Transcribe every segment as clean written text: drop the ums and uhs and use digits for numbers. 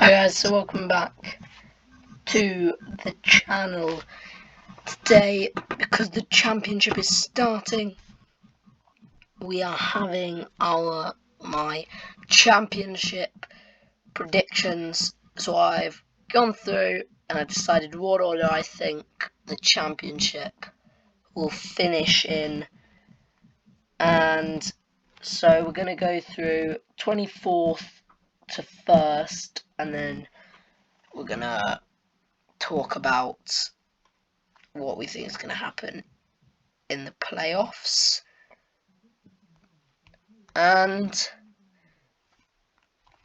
Hi guys, so welcome back to the channel. Today, because the championship is starting, we are having my championship predictions. So I've gone through and I've decided what order I think the championship will finish in. And so we're going to go through 24th to 1st, and then we're going to talk about what we think is going to happen in the playoffs. And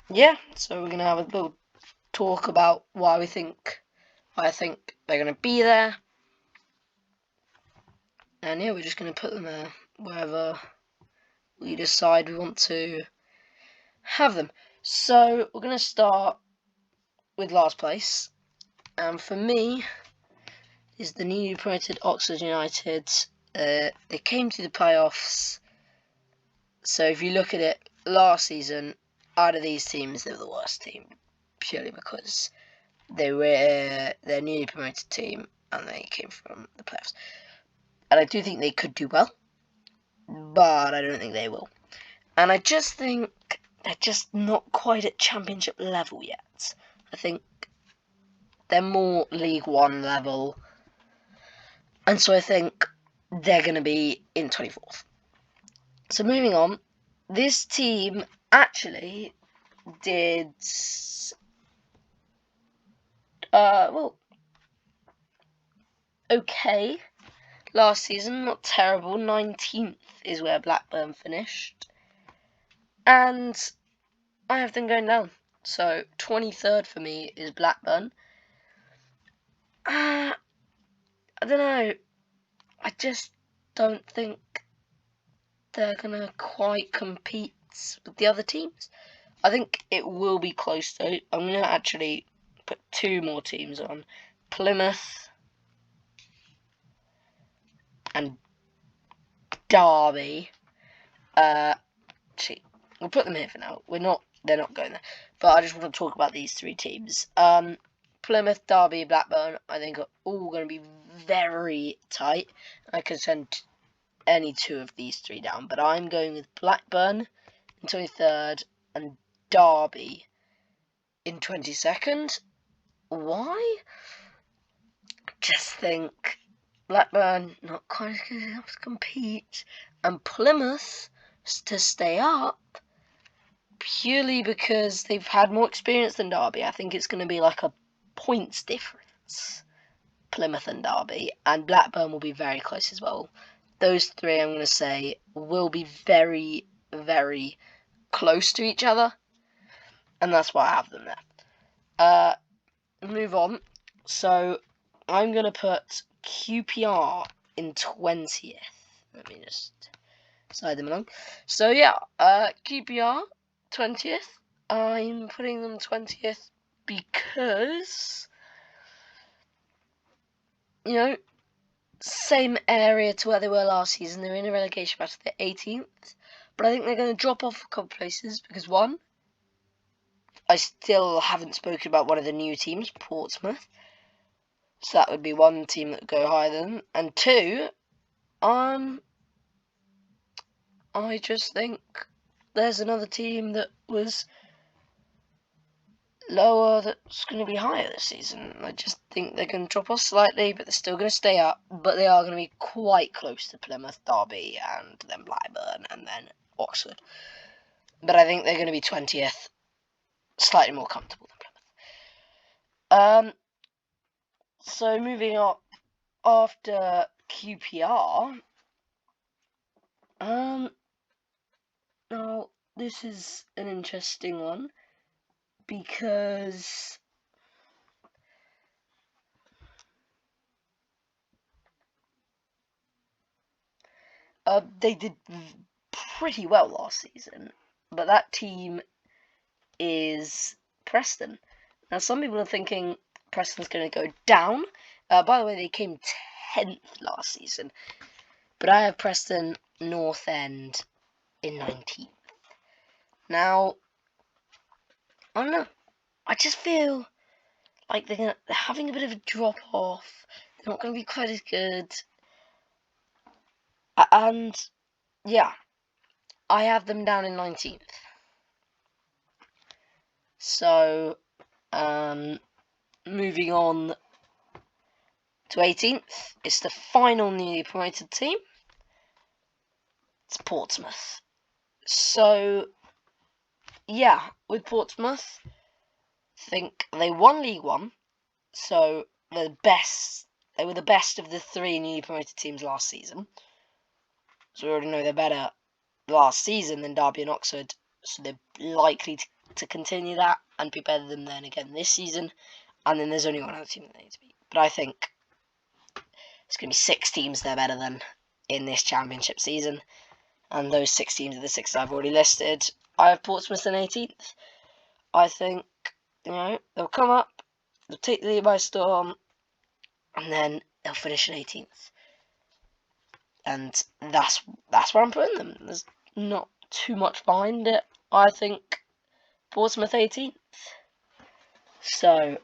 yeah, so we're going to have a little talk about why I think they're going to be there. And yeah, we're just going to put them there wherever we decide we want to have them. So we're going to start with last place. And for me, is the newly promoted Oxford United. They came to the playoffs. So if you look at it, last season, out of these teams, they were the worst team, purely because they were their newly promoted team and they came from the playoffs. And I do think they could do well, but I don't think they will. And I just think they're just not quite at championship level yet. I think they're more League One level. And so I think they're going to be in 24th. So moving on, this team actually did okay last season, not terrible. 19th is where Blackburn finished, and I have them going down. So 23rd for me is Blackburn. I don't know. I just don't think they're gonna quite compete with the other teams. I think it will be close though. I'm gonna actually put two more teams on: Plymouth and Derby. We'll put them here for now. They're not going there. But I just want to talk about these three teams. Plymouth, Derby, Blackburn, I think are all going to be very tight. I could send any two of these three down, but I'm going with Blackburn in 23rd and Derby in 22nd. Why? Just think Blackburn not quite as good enough to compete, and Plymouth to stay up. Purely because they've had more experience than Derby. I think it's going to be like a points difference, Plymouth and Derby, and Blackburn will be very close as well. Those three, I'm going to say, will be very, very close to each other, and that's why I have them there. Move on. So I'm going to put QPR in 20th. Let me just slide them along. So yeah, QPR 20th. I'm putting them 20th because, you know, same area to where they were last season. They're in a relegation battle. They're 18th. But I think they're going to drop off a couple places because, one, I still haven't spoken about one of the new teams, Portsmouth. So that would be one team that would go higher than them. And two, I just think there's another team that was lower that's going to be higher this season. I just think they're going to drop off slightly, but they're still going to stay up. But they are going to be quite close to Plymouth, Derby, and then Blackburn, and then Oxford. But I think they're going to be 20th, slightly more comfortable than Plymouth. So moving up after QPR. Now this is an interesting one because they did pretty well last season, but that team is Preston. Now, some people are thinking Preston's going to go down. By the way, they came 10th last season, but I have Preston North End in 19th. Now, I don't know. I just feel like they're having a bit of a drop off. They're not going to be quite as good. And yeah, I have them down in 19th. So, moving on to 18th, it's the final newly promoted team. It's Portsmouth. So, yeah, with Portsmouth, I think they won League One, so they're the best. They were the best of the 3 newly promoted teams last season. So we already know they're better last season than Derby and Oxford, so they're likely to continue that and be better than them again this season. And then there's only one other team that they need to beat. But I think it's going to be 6 teams they're better than in this championship season. And those 6 teams are the 6 I've already listed. I have Portsmouth in 18th. I think, they'll come up, they'll take the league by storm, and then they'll finish in 18th. And that's where I'm putting them. There's not too much behind it. I think Portsmouth 18th. So,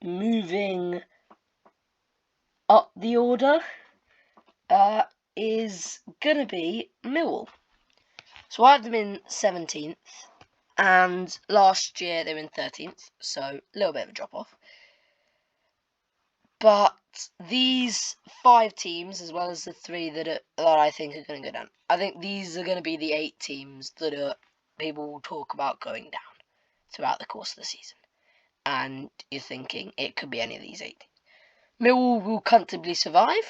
moving up the order is going to be Millwall. So I have them in 17th, and last year they were in 13th, so a little bit of a drop-off. But these 5 teams, as well as the 3 that I think are going to go down, I think these are going to be the 8 teams that people will talk about going down throughout the course of the season. And you're thinking it could be any of these 8 teams. Millwall will comfortably survive,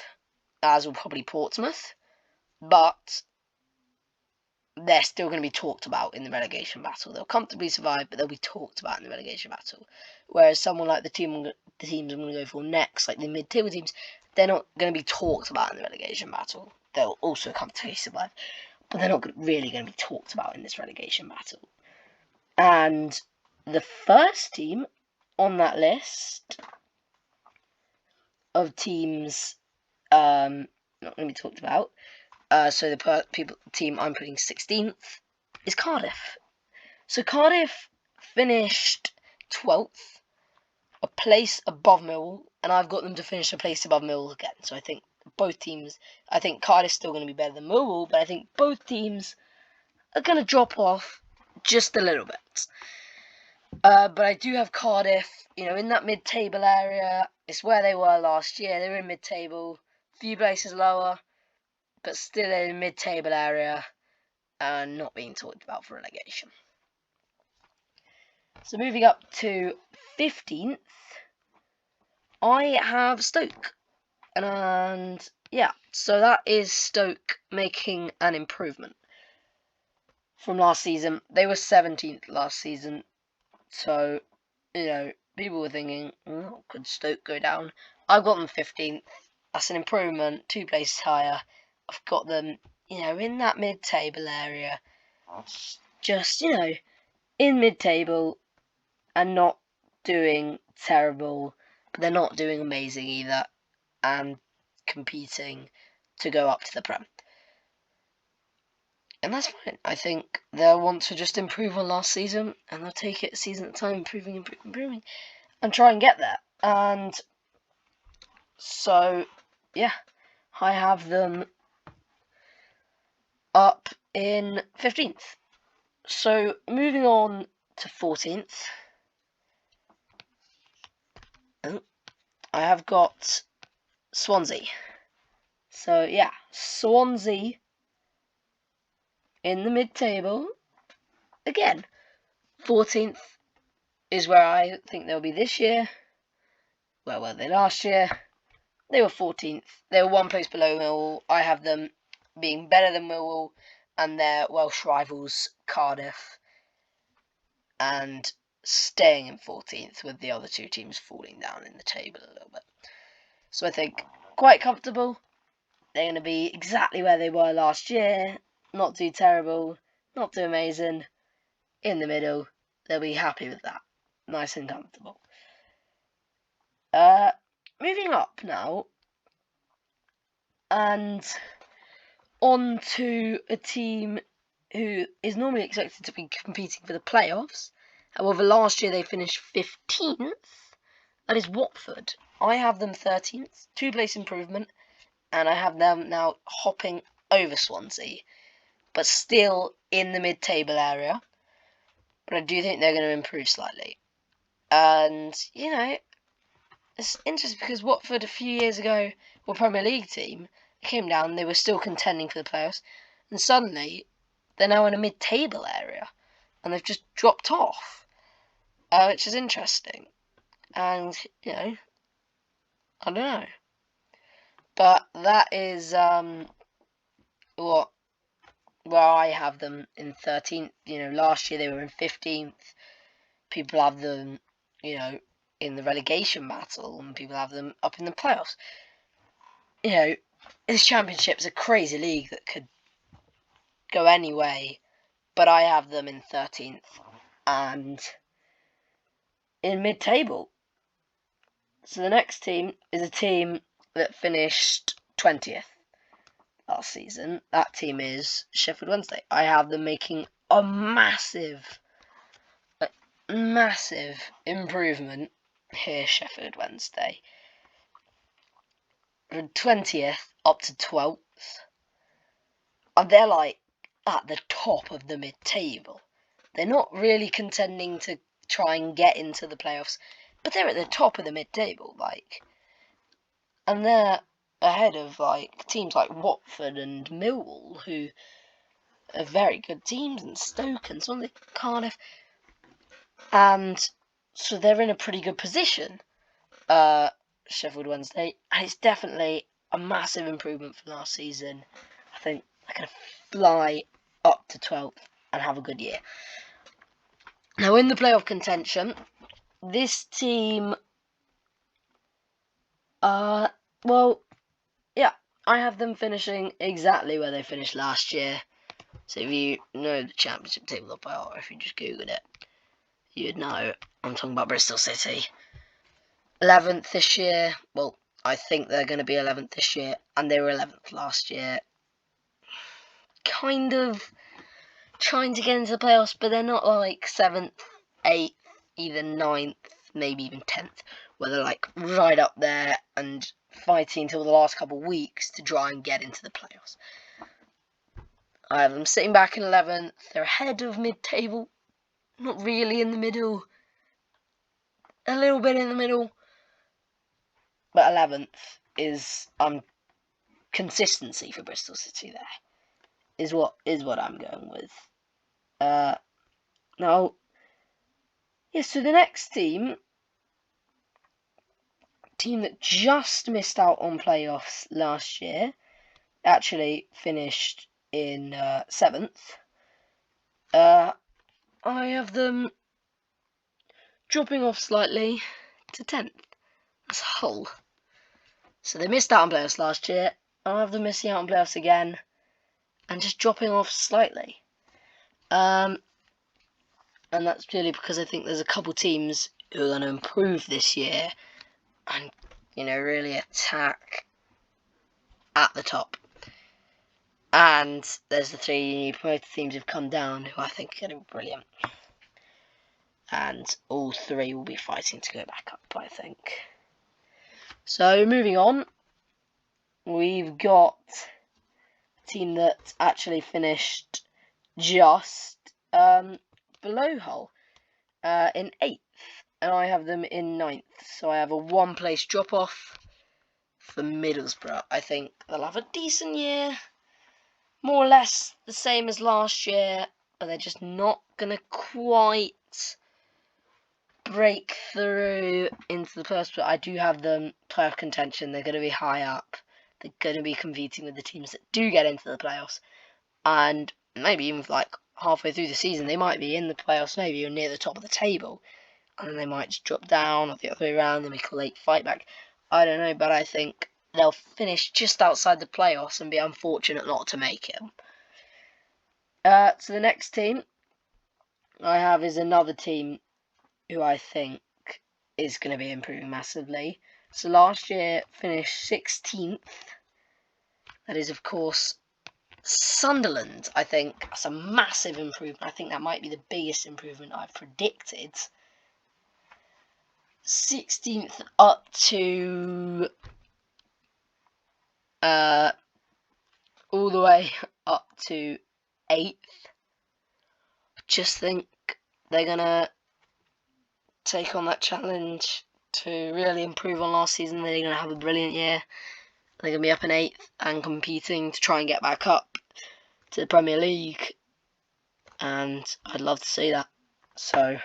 as will probably Portsmouth, but they're still going to be talked about in the relegation battle. They'll comfortably survive, but they'll be talked about in the relegation battle. Whereas someone like the teams I'm going to go for next, like the mid-table teams, they're not going to be talked about in the relegation battle. They'll also comfortably survive, but they're not really going to be talked about in this relegation battle. And the first team on that list of teams not going to be talked about, so the team I'm putting 16th is Cardiff. So Cardiff finished 12th, a place above Millwall, and I've got them to finish a place above Millwall again. So I think I think Cardiff's still going to be better than Millwall, but I think both teams are going to drop off just a little bit. But I do have Cardiff, in that mid-table area. It's where they were last year. They were in mid-table, a few places lower, but still in the mid-table area and not being talked about for relegation. So moving up to 15th, I have Stoke. And yeah, so that is Stoke making an improvement from last season. They were 17th last season. So, people were thinking, could Stoke go down? I've got them 15th. That's an improvement, 2 places higher. I've got them, in that mid-table area. Just, in mid-table and not doing terrible, but they're not doing amazing either, and competing to go up to the Prem. And that's fine. I think they'll want to just improve on last season, and they'll take it a season at a time, improving, and try and get there. And so, yeah, I have them up in 15th. So, moving on to 14th, I have got Swansea. So, yeah, Swansea in the mid-table. Again, 14th is where I think they'll be this year. Where were they last year? They were 14th. They were 1 place below Millwall. I have them being better than Millwall and their Welsh rivals, Cardiff, and staying in 14th with the other 2 teams falling down in the table a little bit. So I think quite comfortable. They're going to be exactly where they were last year. Not too terrible, not too amazing. In the middle, they'll be happy with that. Nice and comfortable. Moving up now, and on to a team who is normally expected to be competing for the playoffs, However, last year they finished 15th. That is Watford. I have them 13th, 2-place improvement, and I have them now hopping over Swansea, but still in the mid-table area. But I do think they're going to improve slightly. And, you know, it's interesting because Watford a few years ago were a Premier League team. They came down, they were still contending for the playoffs, and suddenly they're now in a mid-table area, and they've just dropped off, which is interesting. And, you know, I don't know. But that is where I have them in 13th. You know, last year they were in 15th. People have them, you know, in the relegation battle, and people have them up in the playoffs. You know, this championship is a crazy league that could go any way, but I have them in 13th and in mid-table. So the next team is a team that finished 20th last season. That team is Sheffield Wednesday. I have them making a massive improvement here, Sheffield Wednesday. From 20th up to 12th. And they're like at the top of the mid-table. They're not really contending to try and get into the playoffs, but they're at the top of the mid-table, like. And they're ahead of like teams like Watford and Millwall, who are very good teams, and Stoke and Swansea, Cardiff. And so they're in a pretty good position, Sheffield Wednesday, and it's definitely a massive improvement from last season. I think they're going to fly up to 12th and have a good year. Now, in the playoff contention, this team, well, yeah, I have them finishing exactly where they finished last year. So if you know the championship table up by heart, or if you just Googled it, you'd know I'm talking about Bristol City. 11th this year. Well, I think they're going to be 11th this year, and they were 11th last year. Kind of trying to get into the playoffs, but they're not like 7th, 8th, even 9th, maybe even 10th, where they're like right up there and fighting till the last couple of weeks to try and get into the playoffs. I have them sitting back in 11th. They're ahead of mid-table. Not really in the middle. A little bit in the middle. But 11th is consistency for Bristol City there. Is what I'm going with. Now, yeah, so the next team that just missed out on playoffs last year, actually finished in 7th. I have them dropping off slightly to 10th as a whole. So they missed out on playoffs last year. I have them missing out on playoffs again and just dropping off slightly. And that's purely because I think there's a couple teams who are going to improve this year and, you know, really attack at the top. And there's the 3 promoted teams who've come down who I think are going to be brilliant. And all 3 will be fighting to go back up, I think. So, moving on, we've got a team that actually finished just below Hull in 8th, and I have them in 9th. So I have a 1-place drop-off for Middlesbrough. I think they'll have a decent year, more or less the same as last year, but they're just not going to quite break through into the playoffs. But I do have them playoff contention. They're going to be high up. They're going to be competing with the teams that do get into the playoffs, and maybe even like halfway through the season they might be in the playoffs, maybe near the top of the table, and then they might just drop down or the other way around. They make a late fight back. I don't know, but I think they'll finish just outside the playoffs and be unfortunate not to make it. So the next team I have is another team who I think is going to be improving massively. So last year finished 16th. That is, of course, Sunderland, I think, that's a massive improvement. I think that might be the biggest improvement I've predicted. 16th up to all the way up to 8th. Just think they're gonna take on that challenge to really improve on last season. They're gonna have a brilliant year. They're gonna be up in 8th and competing to try and get back up to the Premier League, and I'd love to see that. So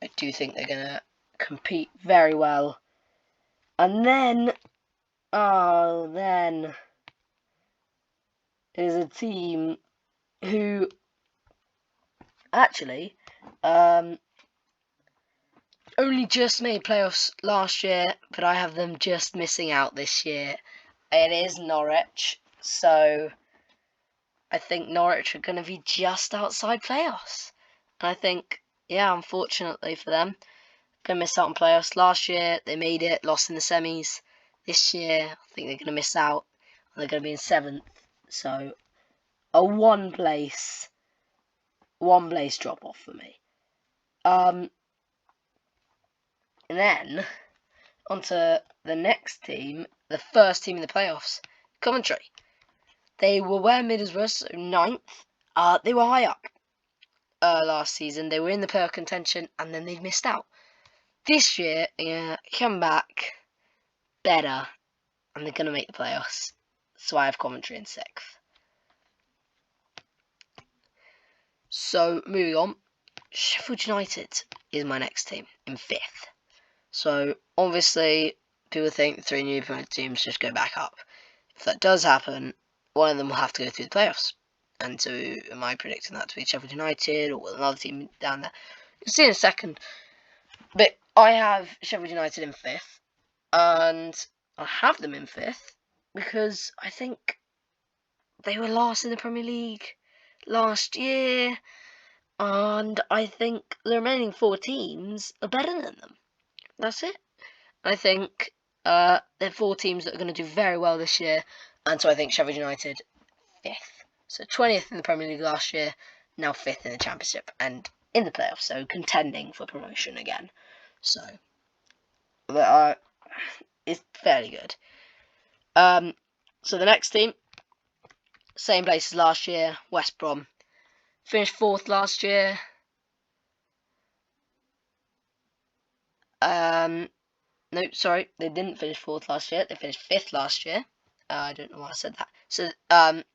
I do think they're gonna compete very well. And then is a team who actually only just made playoffs last year, but I have them just missing out this year. It is Norwich, so I think Norwich are going to be just outside playoffs. And I think, yeah, unfortunately for them, going to miss out on playoffs. Last year, they made it, lost in the semis. This year, I think they're going to miss out, and they're going to be in 7th. So, a one place drop off for me. And then, onto the next team, the first team in the playoffs, Coventry. They were where Middlesbrough, so 9th. They were high up last season. They were in the playoff contention, and then they missed out. This year, come back better, and they're going to make the playoffs. So I have Coventry in 6th. So, moving on. Sheffield United is my next team in 5th. So, obviously, people think the 3 new promoted teams just go back up. If that does happen, one of them will have to go through the playoffs. And so, am I predicting that to be Sheffield United or another team down there? You'll see in a second. But I have Sheffield United in 5th. And I have them in 5th because I think they were last in the Premier League last year. And I think the remaining 4 teams are better than them. That's it. I think they're 4 teams that are going to do very well this year. And so I think Sheffield United 5th. So 20th in the Premier League last year, now 5th in the Championship and in the playoffs. So contending for promotion again. So it's fairly good. So the next team, same place as last year, West Brom. Finished 4th last year. No, sorry, they didn't finish 4th last year. They finished 5th last year. I don't know why I said that. So,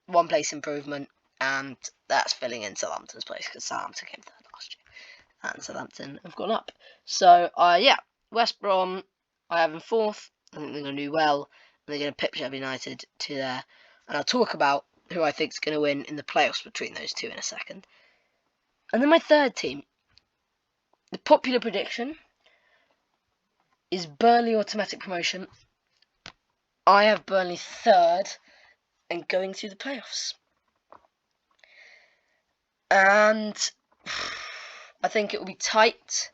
1 place improvement, and that's filling in Southampton's place because Southampton came 3rd last year, and Southampton have gone up. So, yeah, West Brom, I have in 4th. I think they're going to do well. And they're going to pip Sheffield United to there, and I'll talk about who I think is going to win in the playoffs between those two in a second. And then my 3rd team, the popular prediction is Burnley automatic promotion. I have Burnley 3rd and going through the playoffs. And I think it will be tight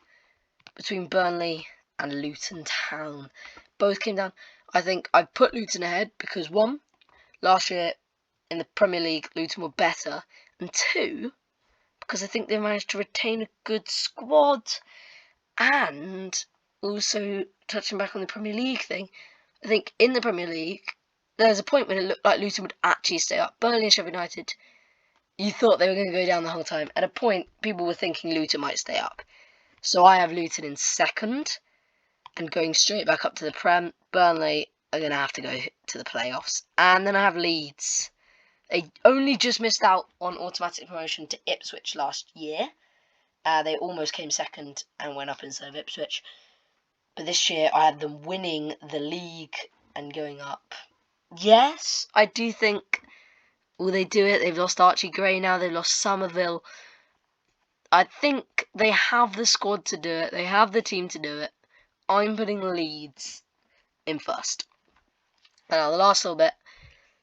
between Burnley and Luton Town. Both came down. I think I've put Luton ahead because 1, last year in the Premier League, Luton were better. And 2, because I think they managed to retain a good squad. And also, touching back on the Premier League thing, I think in the Premier League, there's a point when it looked like Luton would actually stay up. Burnley and Sheffield United, you thought they were going to go down the whole time. At a point, people were thinking Luton might stay up. So I have Luton in 2nd and going straight back up to the Prem. Burnley are going to have to go to the playoffs. And then I have Leeds. They only just missed out on automatic promotion to Ipswich last year. They almost came 2nd and went up instead of Ipswich. But this year, I had them winning the league and going up. Yes, I do think, will they do it? They've lost Archie Gray now. They've lost Somerville. I think they have the squad to do it. They have the team to do it. I'm putting Leeds in 1st. Now, the last little bit.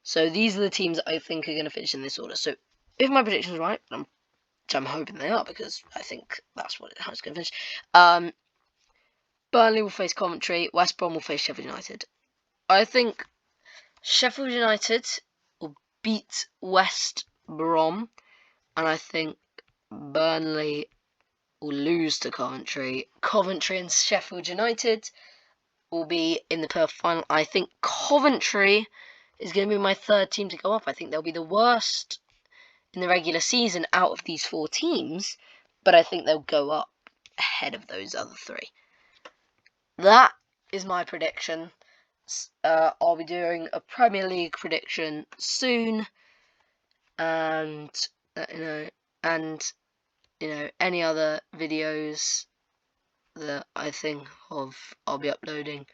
So, these are the teams that I think are going to finish in this order. So, if my predictions are right, which I'm hoping they are because I think that's how it's going to finish. Burnley will face Coventry. West Brom will face Sheffield United. I think Sheffield United will beat West Brom, and I think Burnley will lose to Coventry. Coventry and Sheffield United will be in the playoff final. I think Coventry is going to be my third team to go up. I think they'll be the worst in the regular season out of these 4 teams, but I think they'll go up ahead of those other 3. That is my prediction. I'll be doing a Premier League prediction soon, and any other videos that I think of, I'll be uploading.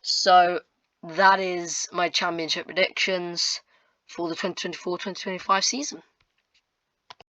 So that is my championship predictions for the 2024-2025 season.